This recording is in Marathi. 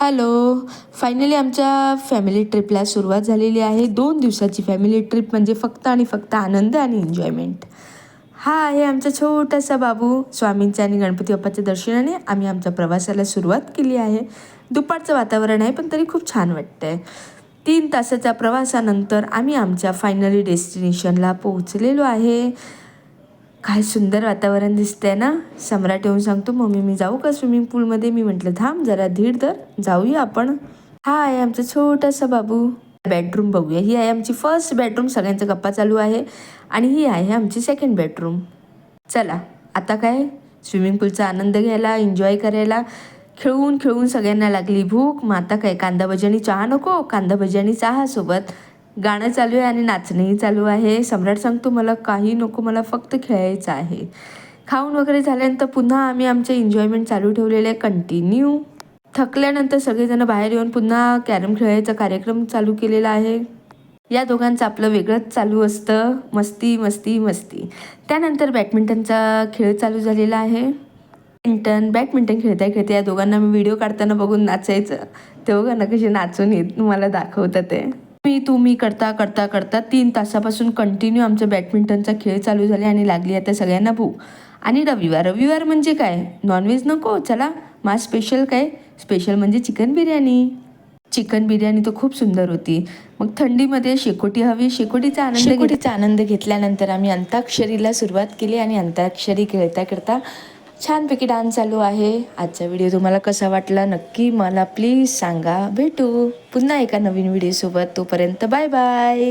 हॅलो. फायनली आमच्या फॅमिली ट्रिपला सुरुवात झालेली आहे. 2 दिवसाची फॅमिली ट्रिप म्हणजे फक्त आणि फक्त आनंद आणि एन्जॉयमेंट. हा आहे आमचा छोटासा बाबू. स्वामींच्या आणि गणपती बाप्पाच्या दर्शनाने आम्ही आमच्या प्रवासाला सुरुवात केली आहे. दुपारचं वातावरण आहे पण तरी खूप छान वाटतंय. 3 तासाच्या प्रवासानंतर आम्ही आमच्या फायनली डेस्टिनेशनला पोहोचलेलो आहे. काय सुंदर वातावरण दिसतंय ना. सम्राट येऊन सांगतो, मम्मी मी जाऊ का स्विमिंग पूलमध्ये? मी म्हटलं थांब जरा धीर धर, जाऊया आपण. हा आहे आमचा छोटासा बाबू. बेडरूम बघूया. ही आहे आमची फर्स्ट बेडरूम. सगळ्यांचा गप्पा चालू आहे. आणि ही आहे आमची सेकंड बेडरूम. चला आता काय स्विमिंग पूलचा आनंद घ्यायला, एन्जॉय करायला. खेळून खेळून सगळ्यांना लागली भूक. मग आता काय कांदा भजी आणि चहा नको? कांदा भजी आणि चहासोबत गाणं चालू आहे आणि नाचणंही चालू आहे. सम्राट सांगतो मला काही नको, मला फक्त खेळायचं आहे. खाऊन वगैरे झाल्यानंतर पुन्हा आम्ही आमचे एन्जॉयमेंट चालू ठेवलेले आहे कंटिन्यू. थकल्यानंतर सगळेजण बाहेर येऊन पुन्हा कॅरम खेळायचा कार्यक्रम चालू केलेला आहे. या दोघांचं आपलं वेगळंच चालू असतं. मस्ती मस्ती मस्ती. त्यानंतर बॅडमिंटनचा खेळ चालू झालेला आहे. बॅडमिंटन खेळता खेळता या दोघांना मी व्हिडिओ काढताना बघून नाचायचं. ते दोघांना कसे नाचून येत मला दाखवतं ते. तुम्ही करता करता करता 3 तासापासून कंटिन्यू आमचं बॅडमिंटनचा खेळ चालू झाले आणि लागली आता सगळ्यांना भूक. आणि रविवार म्हणजे काय? नॉनव्हेज नको? चला मग स्पेशल काय? स्पेशल म्हणजे चिकन बिर्याणी. चिकन बिर्याणी तर खूप सुंदर होती. मग थंडीमध्ये शेकोटी हवी. शेकोटीचा आनंद घेतल्यानंतर आम्ही अंताक्षरीला सुरुवात केली आणि अंताक्षरी खेळता खेळता छानपैकी डान्स चालू आहे. आजचा व्हिडिओ तुम्हाला कसा वाटला नक्की मला प्लीज सांगा. भेटू पुन्हा एका नवीन व्हिडिओसोबत. तोपर्यंत बाय बाय.